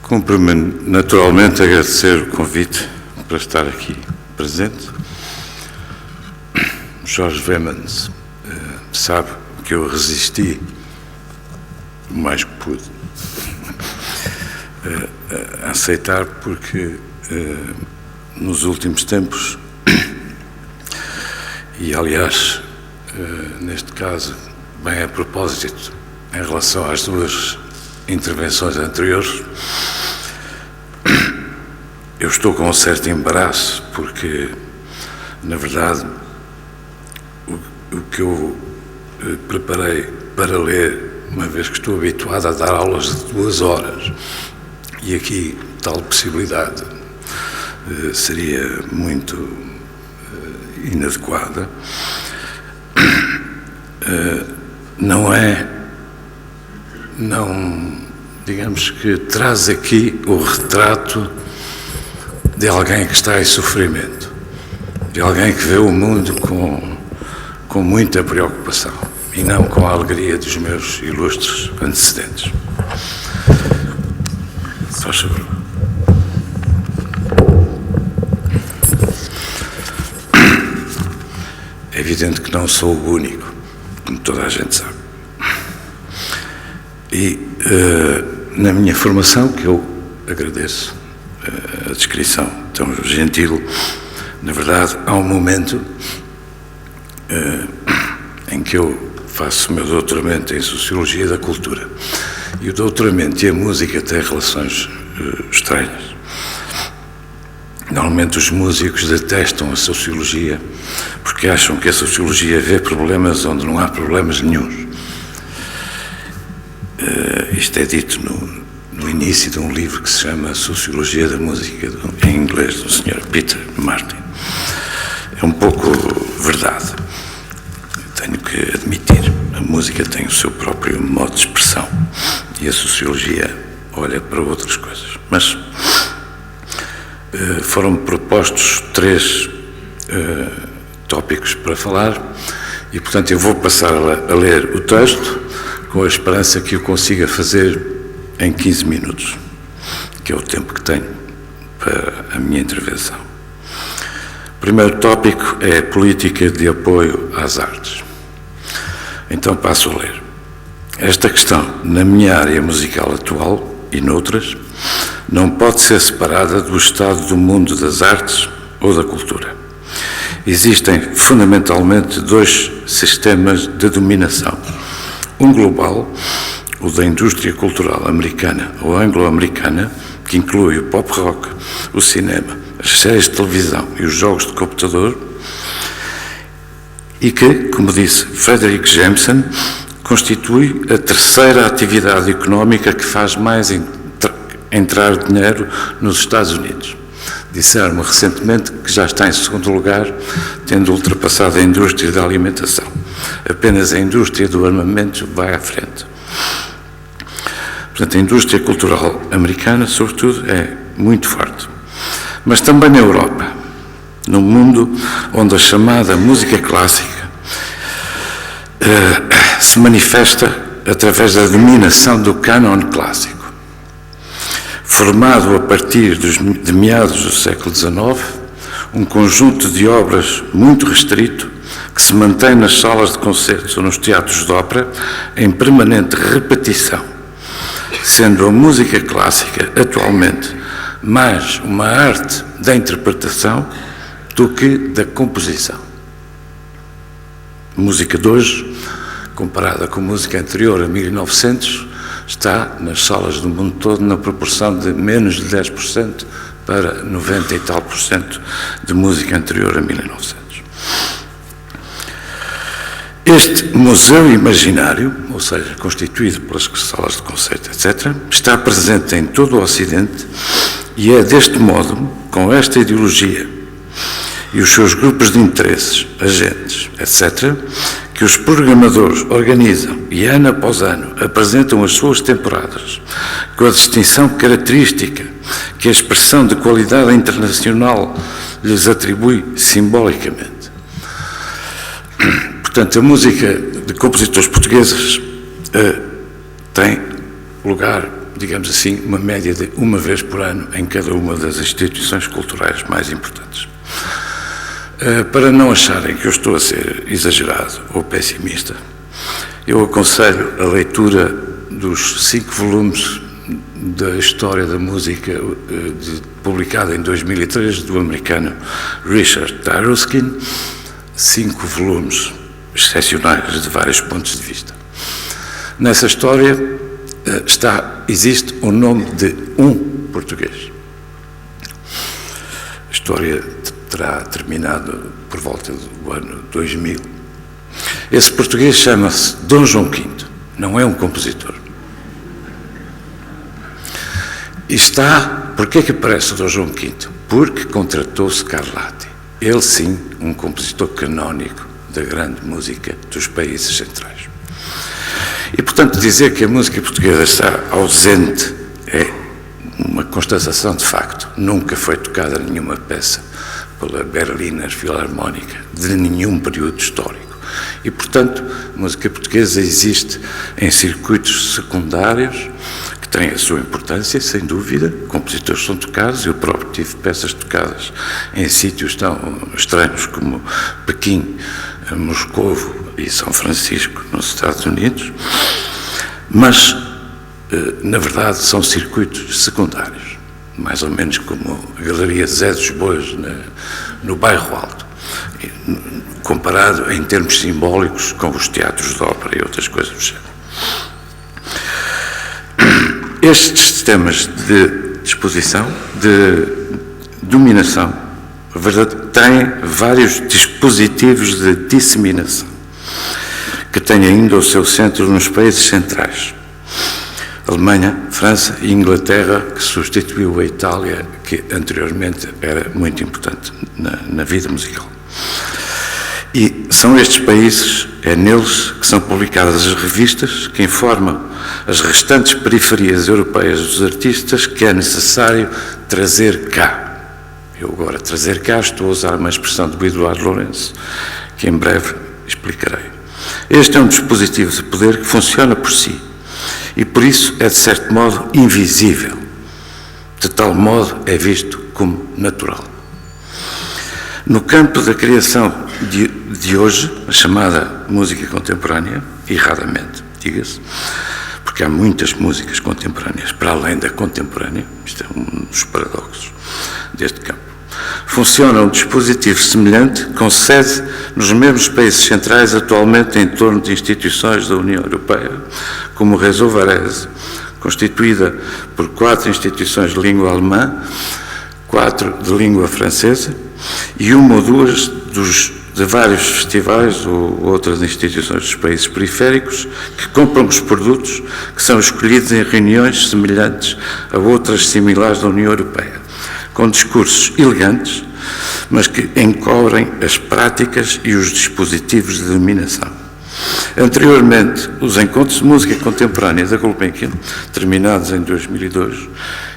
Cumpre-me naturalmente agradecer o convite para estar aqui presente. Jorge Vemans sabe que eu resisti o mais que pude a aceitar, porque nos últimos tempos, e aliás, neste caso, bem a propósito, em relação às duas intervenções anteriores, eu estou com um certo embaraço, porque, na verdade, o que eu preparei para ler, uma vez que estou habituado a dar aulas de 2 horas, e aqui tal possibilidade seria muito inadequada, digamos que traz aqui o retrato de alguém que está em sofrimento, de alguém que vê o mundo com muita preocupação e não com a alegria dos meus ilustres antecedentes. Faz favor. É evidente que não sou o único, como toda a gente sabe. E na minha formação, que eu agradeço a descrição tão gentil, na verdade, há um momento em que eu faço o meu doutoramento em Sociologia da Cultura. E o doutoramento e a música têm relações estranhas. Normalmente os músicos detestam a Sociologia porque acham que a Sociologia vê problemas onde não há problemas nenhuns. Isto é dito no início de um livro que se chama Sociologia da Música, em inglês, do Sr. Peter Martin. É um pouco verdade. Tenho que admitir, a música tem o seu próprio modo de expressão e a Sociologia olha para outras coisas. Mas foram-me propostos 3 tópicos para falar e, portanto, eu vou passar a ler o texto com a esperança que o consiga fazer em 15 minutos, que é o tempo que tenho para a minha intervenção. O primeiro tópico é a política de apoio às artes. Então passo a ler. Esta questão, na minha área musical atual e noutras, não pode ser separada do estado do mundo das artes ou da cultura. Existem fundamentalmente 2 sistemas de dominação. Um global, o da indústria cultural americana ou anglo-americana, que inclui o pop rock, o cinema, as séries de televisão e os jogos de computador, e que, como disse Frederick Jameson, constitui a terceira atividade económica que faz mais entrar dinheiro nos Estados Unidos. Disseram-me recentemente que já está em segundo lugar, tendo ultrapassado a indústria da alimentação. Apenas a indústria do armamento vai à frente. Portanto, a indústria cultural americana, sobretudo, é muito forte. Mas também na Europa, num mundo onde a chamada música clássica se manifesta através da dominação do cânon clássico. Formado a partir de meados do século XIX, um conjunto de obras muito restrito que se mantém nas salas de concertos ou nos teatros de ópera em permanente repetição, sendo a música clássica atualmente mais uma arte da interpretação do que da composição. A música de hoje, comparada com a música anterior a 1900, está nas salas do mundo todo na proporção de menos de 10% para 90 e tal por cento de música anterior a 1900. Este museu imaginário, ou seja, constituído pelas salas de concerto, etc., está presente em todo o Ocidente e é deste modo, com esta ideologia e os seus grupos de interesses, agentes, etc., que os programadores organizam e ano após ano apresentam as suas temporadas com a distinção característica que a expressão de qualidade internacional lhes atribui simbolicamente. Portanto, a música de compositores portugueses tem lugar digamos assim, uma média de uma vez por ano em cada uma das instituições culturais mais importantes. Para não acharem que eu estou a ser exagerado ou pessimista, eu aconselho a leitura dos 5 volumes da História da Música, publicada em 2003, do americano Richard Taruskin, 5 volumes excepcionais de vários pontos de vista. Nessa história existe o nome de um português. A história terá terminado por volta do ano 2000. Esse português chama-se Dom João V, não é um compositor. E porquê que aparece o Dom João V? Porque contratou Scarlatti, ele sim, um compositor canónico da grande música dos países centrais. E, portanto, dizer que a música portuguesa está ausente é uma constatação de facto. Nunca foi tocada nenhuma peça pela Berliner Philharmonic de nenhum período histórico. E, portanto, a música portuguesa existe em circuitos secundários que têm a sua importância, sem dúvida. Compositores são tocados, eu próprio tive peças tocadas em sítios tão estranhos como Pequim, Moscovo e São Francisco, nos Estados Unidos, mas, na verdade, são circuitos secundários, mais ou menos como a Galeria Zé dos Bois no Bairro Alto, comparado em termos simbólicos com os teatros de ópera e outras coisas do género. Estes sistemas de disposição, de dominação, a verdade, têm vários dispositivos de disseminação, que têm ainda o seu centro nos países centrais. Alemanha, França e Inglaterra, que substituiu a Itália, que anteriormente era muito importante na vida musical. E são estes países, é neles que são publicadas as revistas que informam as restantes periferias europeias dos artistas que é necessário trazer cá. Eu agora, trazer cá, estou a usar uma expressão do Eduardo Lourenço, que em breve explicarei. Este é um dispositivo de poder que funciona por si e, por isso, é de certo modo invisível. De tal modo, é visto como natural. No campo da criação de hoje, a chamada música contemporânea, erradamente, diga-se, porque há muitas músicas contemporâneas para além da contemporânea, isto é um dos paradoxos deste campo. Funciona um dispositivo semelhante, com sede nos mesmos países centrais, atualmente em torno de instituições da União Europeia, como o Réseau Varese, constituída por 4 instituições de língua alemã, 4 de língua francesa e 1 ou 2 de vários festivais ou outras instituições dos países periféricos que compram os produtos que são escolhidos em reuniões semelhantes a outras similares da União Europeia, com discursos elegantes, mas que encobrem as práticas e os dispositivos de dominação. Anteriormente, os encontros de música contemporânea da Gulbenkian, terminados em 2002,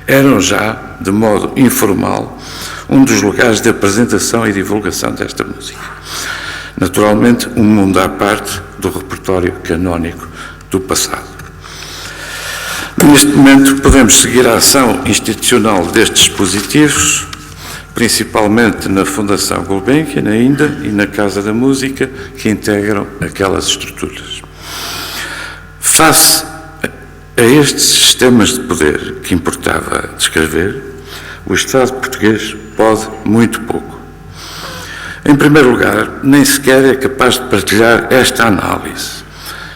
eram já, de modo informal, um dos lugares de apresentação e divulgação desta música. Naturalmente, um mundo à parte do repertório canónico do passado. Neste momento, podemos seguir a ação institucional destes dispositivos, principalmente na Fundação Gulbenkian ainda e na Casa da Música, que integram aquelas estruturas. Face a estes sistemas de poder que importava descrever, o Estado português pode muito pouco. Em primeiro lugar, nem sequer é capaz de partilhar esta análise,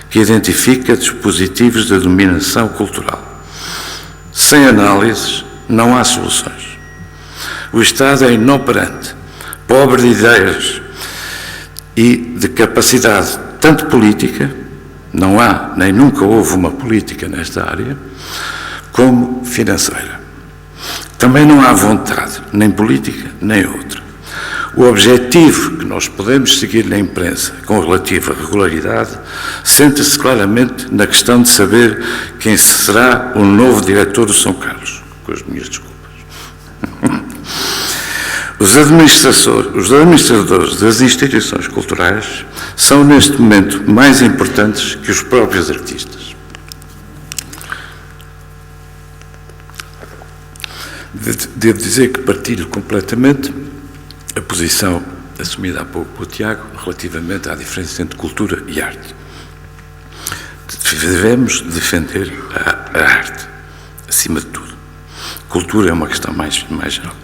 que identifica dispositivos de dominação cultural. Sem análises, não há soluções. O Estado é inoperante, pobre de ideias e de capacidade tanto política, não há nem nunca houve uma política nesta área, como financeira. Também não há vontade, nem política, nem outra. O objetivo que nós podemos seguir na imprensa com relativa regularidade senta-se claramente na questão de saber quem será o novo diretor do São Carlos, com as minhas desculpas. Os administradores das instituições culturais são, neste momento, mais importantes que os próprios artistas. Devo dizer que partilho completamente a posição assumida há pouco pelo Tiago relativamente à diferença entre cultura e arte. Devemos defender a arte, acima de tudo. Cultura é uma questão mais geral.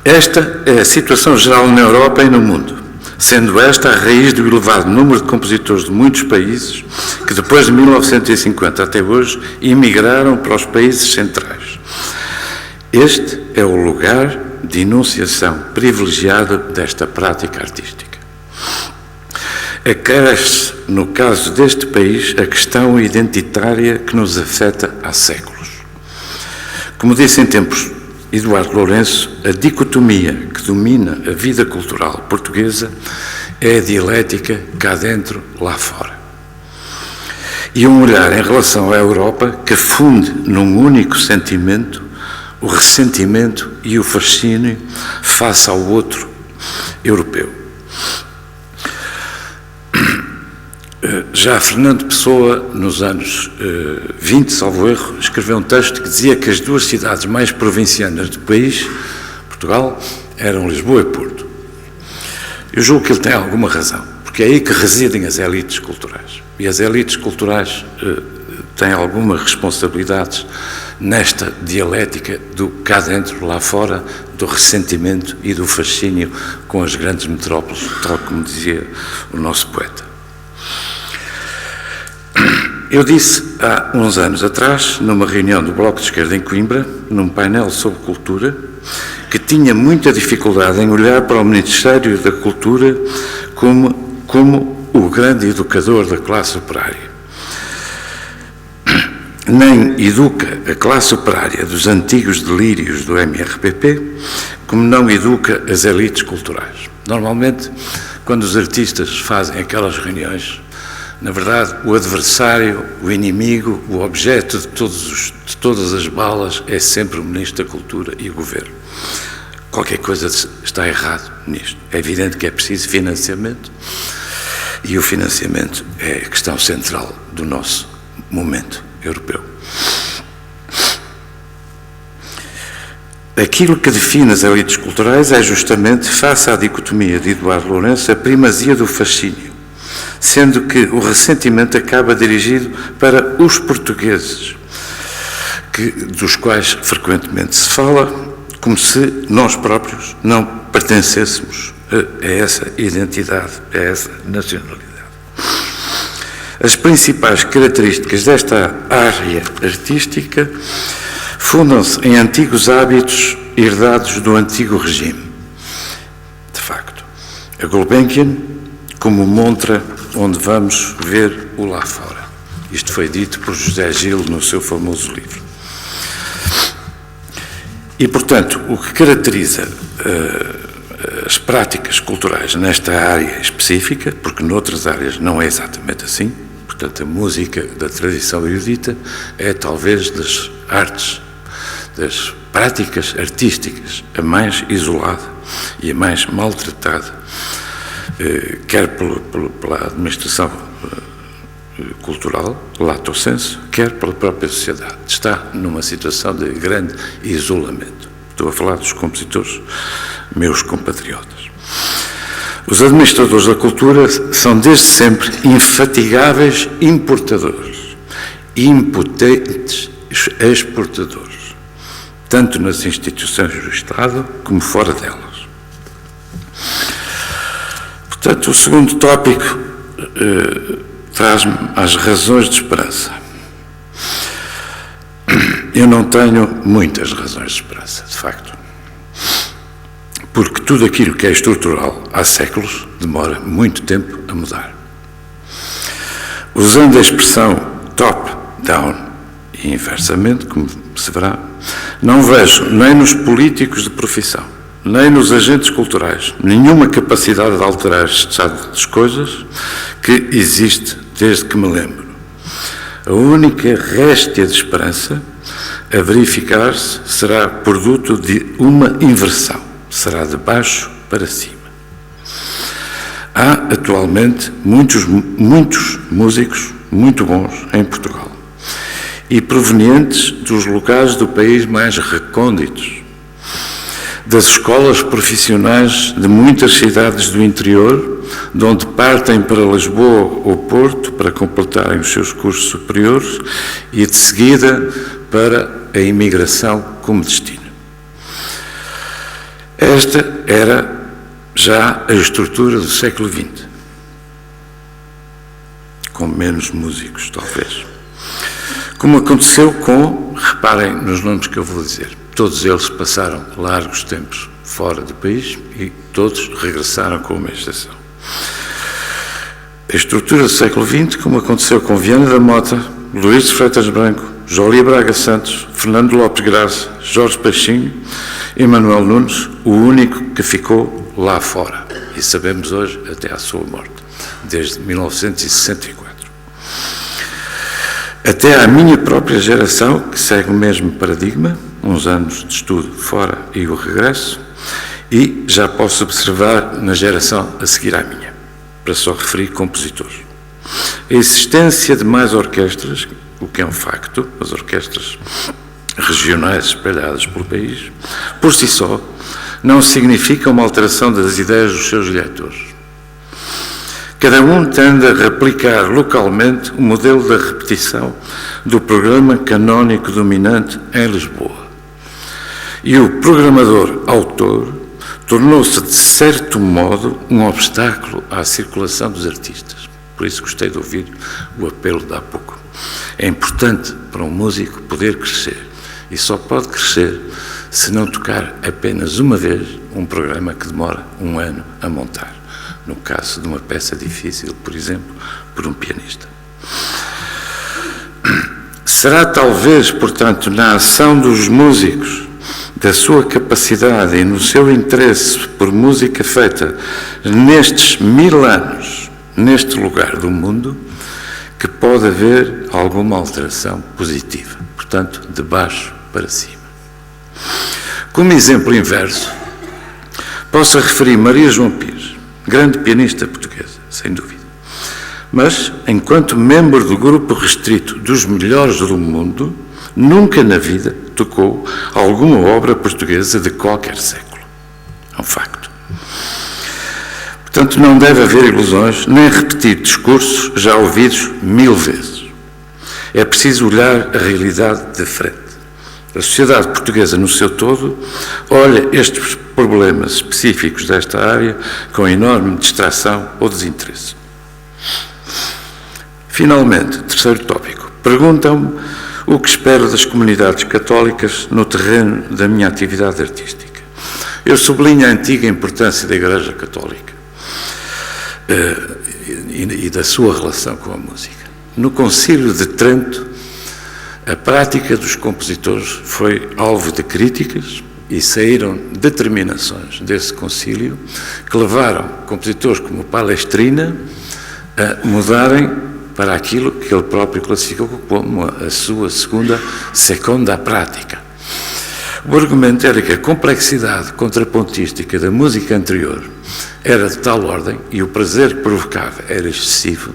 Esta é a situação geral na Europa e no mundo, sendo esta a raiz do elevado número de compositores de muitos países que, depois de 1950 até hoje, emigraram para os países centrais. Este é o lugar de enunciação privilegiada desta prática artística. Acresce, no caso deste país, a questão identitária que nos afeta há séculos. Como disse em tempos Eduardo Lourenço, a dicotomia que domina a vida cultural portuguesa é a dialética cá dentro, lá fora. E um olhar em relação à Europa que funde num único sentimento o ressentimento e o fascínio face ao outro europeu. Já Fernando Pessoa, nos anos 20, salvo erro, escreveu um texto que dizia que as duas cidades mais provincianas do país, Portugal, eram Lisboa e Porto. Eu julgo que ele tem alguma razão, porque é aí que residem as elites culturais. E as elites culturais têm algumas responsabilidades nesta dialética do cá dentro, lá fora, do ressentimento e do fascínio com as grandes metrópoles, tal como dizia o nosso poeta. Eu disse há uns anos atrás, numa reunião do Bloco de Esquerda em Coimbra, num painel sobre cultura, que tinha muita dificuldade em olhar para o Ministério da Cultura como o grande educador da classe operária. Nem educa a classe operária dos antigos delírios do MRPP, como não educa as elites culturais. Normalmente, quando os artistas fazem aquelas reuniões, na verdade, o adversário, o inimigo, o objeto de todas as balas é sempre o Ministro da Cultura e o Governo. Qualquer coisa está errado nisto. É evidente que é preciso financiamento e o financiamento é a questão central do nosso momento europeu. Aquilo que define as elites culturais é justamente, face à dicotomia de Eduardo Lourenço, a primazia do fascínio, sendo que o ressentimento acaba dirigido para os portugueses, dos quais frequentemente se fala, como se nós próprios não pertencêssemos a essa identidade, a essa nacionalidade. As principais características desta área artística fundam-se em antigos hábitos herdados do antigo regime. De facto, a Gulbenkian como montra onde vamos ver o lá fora. Isto foi dito por José Gil no seu famoso livro. E, portanto, o que caracteriza as práticas culturais nesta área específica, porque noutras áreas não é exatamente assim, portanto, a música da tradição erudita é talvez das artes, das práticas artísticas, a mais isolada e a mais maltratada, quer pela administração cultural, lato sensu, quer pela própria sociedade. Está numa situação de grande isolamento. Estou a falar dos compositores, meus compatriotas. Os administradores da cultura são desde sempre infatigáveis importadores, impotentes exportadores, tanto nas instituições do Estado como fora delas. Portanto, o segundo tópico traz-me às razões de esperança. Eu não tenho muitas razões de esperança, de facto, porque tudo aquilo que é estrutural há séculos demora muito tempo a mudar. Usando a expressão top-down e inversamente, como se verá, não vejo nem nos políticos de profissão, nem nos agentes culturais, nenhuma capacidade de alterar este estado das coisas que existe desde que me lembro. A única réstia de esperança a verificar-se será produto de uma inversão, será de baixo para cima. Há atualmente muitos músicos muito bons em Portugal e provenientes dos locais do país mais recônditos, das escolas profissionais de muitas cidades do interior, de onde partem para Lisboa ou Porto para completarem os seus cursos superiores e, de seguida, para a imigração como destino. Esta era já a estrutura do século XX, com menos músicos, talvez. Como aconteceu com, reparem nos nomes que eu vou dizer, todos eles passaram largos tempos fora do país e todos regressaram com uma exceção. A estrutura do século XX, como aconteceu com Viana da Mota, Luís de Freitas Branco, Jolia Braga Santos, Fernando Lopes Graça, Jorge Peixinho e Manuel Nunes, o único que ficou lá fora. E sabemos hoje até à sua morte, desde 1964. Até à minha própria geração, que segue o mesmo paradigma, uns anos de estudo fora e o regresso, e já posso observar na geração a seguir à minha, para só referir compositores. A existência de mais orquestras, o que é um facto, as orquestras regionais espalhadas pelo país, por si só, não significa uma alteração das ideias dos seus diretores. Cada um tende a replicar localmente o modelo da repetição do programa canónico dominante em Lisboa. E o programador-autor tornou-se, de certo modo, um obstáculo à circulação dos artistas. Por isso gostei de ouvir o apelo de há pouco. É importante para um músico poder crescer. E só pode crescer se não tocar apenas uma vez um programa que demora um ano a montar. No caso de uma peça difícil, por exemplo, por um pianista. Será talvez, portanto, na ação dos músicos, da sua capacidade e no seu interesse por música feita nestes 1000 anos, neste lugar do mundo, que pode haver alguma alteração positiva, portanto, de baixo para cima. Como exemplo inverso, posso referir Maria João Pires, grande pianista portuguesa, sem dúvida. Mas, enquanto membro do grupo restrito dos melhores do mundo, nunca na vida tocou alguma obra portuguesa de qualquer século. É um facto. Portanto, não deve haver ilusões, nem repetir discursos já ouvidos 1000 vezes. É preciso olhar a realidade de frente. A sociedade portuguesa, no seu todo, olha estes problemas específicos desta área com enorme distração ou desinteresse. Finalmente, terceiro tópico. Perguntam-me o que espero das comunidades católicas no terreno da minha atividade artística. Eu sublinho a antiga importância da Igreja Católica e da sua relação com a música. No Concílio de Trento, a prática dos compositores foi alvo de críticas e saíram determinações desse concílio que levaram compositores como Palestrina a mudarem para aquilo que ele próprio classificou como a sua segunda prática. O argumento era que a complexidade contrapontística da música anterior era de tal ordem e o prazer que provocava era excessivo,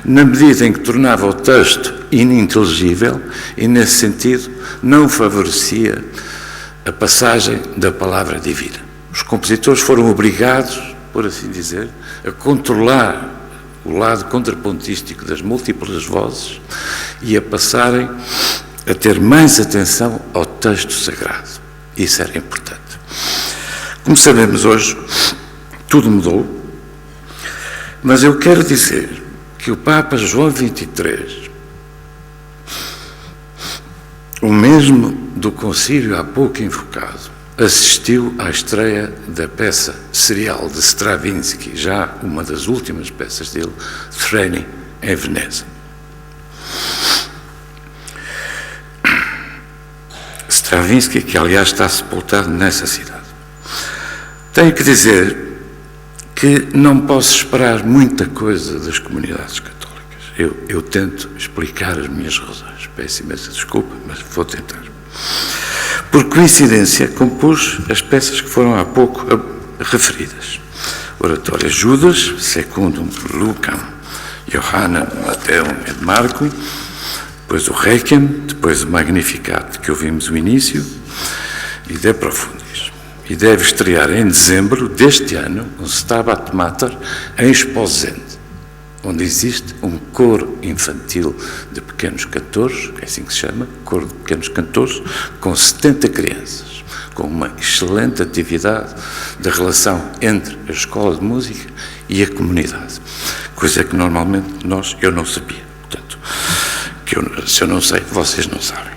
na medida em que tornava o texto ininteligível e, nesse sentido, não favorecia a passagem da palavra divina. Os compositores foram obrigados, por assim dizer, a controlar o lado contrapontístico das múltiplas vozes e a passarem a ter mais atenção ao texto sagrado. Isso era importante. Como sabemos hoje, tudo mudou, mas eu quero dizer que o Papa João XXIII, o mesmo do concílio há pouco invocado, assistiu à estreia da peça serial de Stravinsky, já uma das últimas peças dele, Training, em Veneza. Stravinsky, que aliás está sepultado nessa cidade. Tenho que dizer que não posso esperar muita coisa das comunidades católicas. Eu tento explicar as minhas razões. Peço imensa desculpa, mas vou tentar. Por coincidência, compus as peças que foram há pouco referidas. Oratória Judas, Secundum Lucam, Johanna, Mateum et Marco, depois o Requiem, depois o Magnificat, que ouvimos o início, e De Profundis. E deve estrear em dezembro deste ano um Stabat Mater em Esposende, onde existe um coro infantil de pequenos cantores, é assim que se chama, coro de pequenos cantores, com 70 crianças, com uma excelente atividade de relação entre a escola de música e a comunidade, coisa que normalmente eu não sabia. Portanto, se eu não sei, vocês não sabem.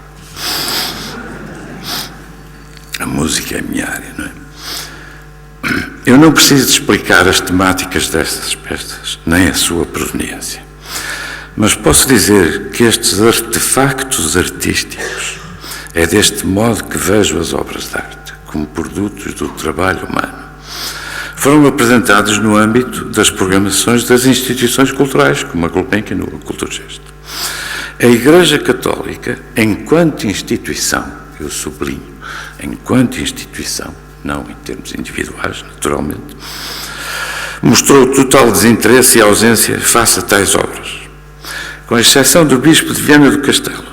A música é a minha área, não é? Eu não preciso explicar as temáticas destas peças, nem a sua proveniência. Mas posso dizer que estes artefactos artísticos é deste modo que vejo as obras de arte, como produtos do trabalho humano. Foram apresentados no âmbito das programações das instituições culturais, como a Gulbenkian ou a Kulturgesto. A Igreja Católica, enquanto instituição, eu sublinho, enquanto instituição, não em termos individuais, naturalmente, mostrou total desinteresse e ausência face a tais obras. Com exceção do Bispo de Viana do Castelo,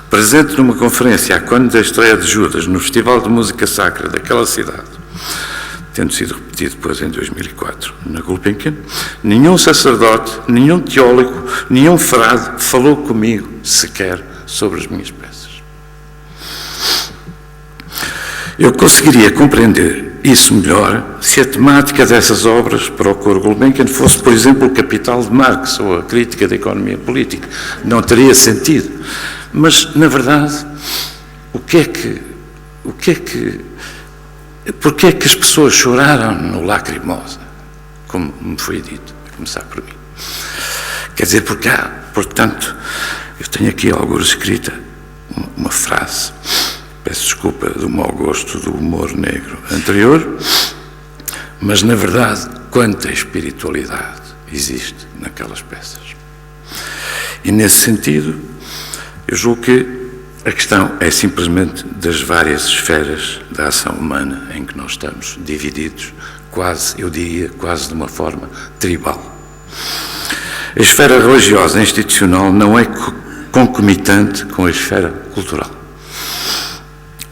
presente numa conferência à quando da estreia de Judas no Festival de Música Sacra daquela cidade, tendo sido repetido depois em 2004 na Gulbenkian, nenhum sacerdote, nenhum teólogo, nenhum frade falou comigo sequer sobre as minhas peças. Eu conseguiria compreender isso melhor se a temática dessas obras para o coro Gulbenkian fosse, por exemplo, o Capital de Marx ou a Crítica da Economia Política. Não teria sentido. Mas, na verdade, porque é que as pessoas choraram no Lacrimosa, como me foi dito, a começar por mim? Quer dizer, porque há, portanto, eu tenho aqui alguns escrita uma frase, peço desculpa do mau gosto do humor negro anterior, mas, na verdade, quanta espiritualidade existe naquelas peças. E, nesse sentido, eu julgo que a questão é simplesmente das várias esferas da ação humana em que nós estamos divididos, quase, eu diria, quase de uma forma tribal. A esfera religiosa e institucional não é concomitante com a esfera cultural.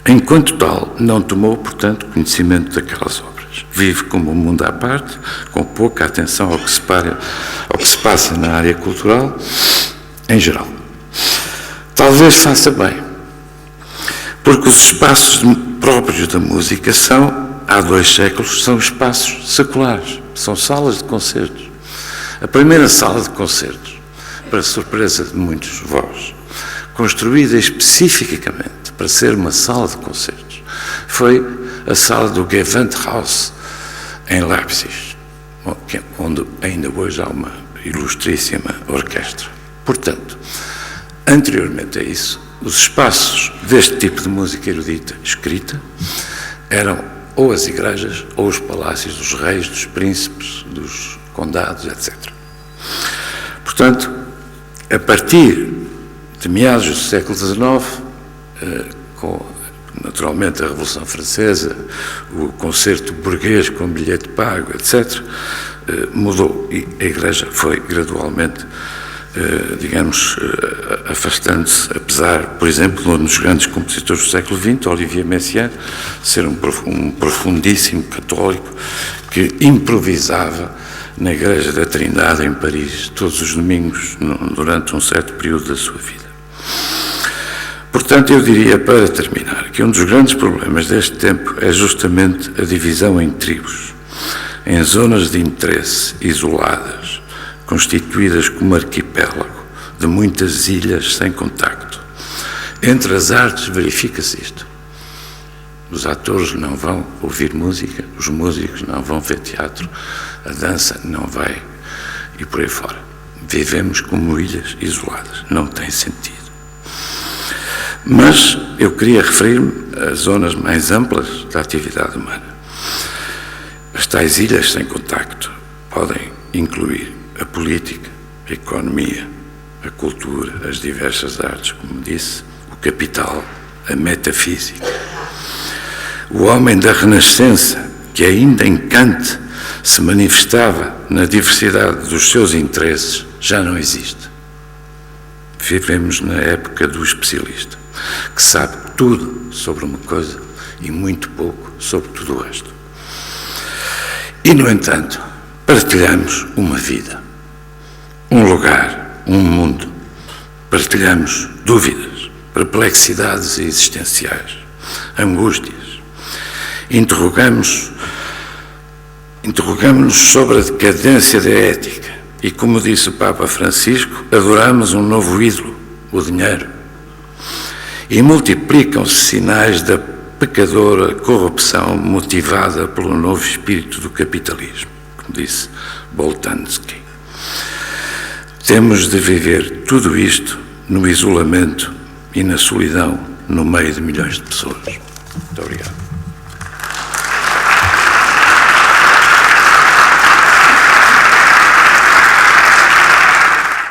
Enquanto tal, não tomou, portanto, conhecimento daquelas obras. Vive como um mundo à parte, com pouca atenção ao que se passa na área cultural, em geral. Talvez faça bem, porque os espaços próprios da música há 2 séculos, são espaços seculares, são salas de concertos. A primeira sala de concertos, para surpresa de muitos de vós, construída especificamente para ser uma sala de concertos, foi a sala do Gewandhaus, em Leipzig, onde ainda hoje há uma ilustríssima orquestra. Portanto, anteriormente a isso, os espaços deste tipo de música erudita escrita eram ou as igrejas ou os palácios dos reis, dos príncipes, dos condados, etc. Portanto, a partir de meados do século XIX, com naturalmente a Revolução Francesa, o concerto burguês com bilhete pago, etc., mudou e a Igreja foi gradualmente, afastando-se, apesar, por exemplo, de um dos grandes compositores do século XX, Olivier Messiaen, ser um profundíssimo católico que improvisava na Igreja da Trindade, em Paris, todos os domingos, durante um certo período da sua vida. Portanto, eu diria, para terminar, que um dos grandes problemas deste tempo é justamente a divisão em tribos, em zonas de interesse isoladas, constituídas como arquipélago de muitas ilhas sem contacto. Entre as artes verifica-se isto. Os atores não vão ouvir música, os músicos não vão ver teatro, a dança não vai, e por aí fora. Vivemos como ilhas isoladas, não tem sentido. Mas eu queria referir-me às zonas mais amplas da atividade humana. As tais ilhas sem contacto podem incluir a política, a economia, a cultura, as diversas artes, como disse, o capital, a metafísica. O homem da Renascença, que ainda em Kant se manifestava na diversidade dos seus interesses, já não existe. Vivemos na época do especialista, que sabe tudo sobre uma coisa e muito pouco sobre tudo o resto. E, no entanto, partilhamos uma vida, um lugar, um mundo. Partilhamos dúvidas, perplexidades existenciais, angústias. Interrogamos-nos sobre a decadência da ética e, como disse o Papa Francisco, adoramos um novo ídolo, o dinheiro. E multiplicam-se sinais da pecadora corrupção motivada pelo novo espírito do capitalismo, como disse Boltanski. Temos de viver tudo isto no isolamento e na solidão no meio de milhões de pessoas. Muito obrigado.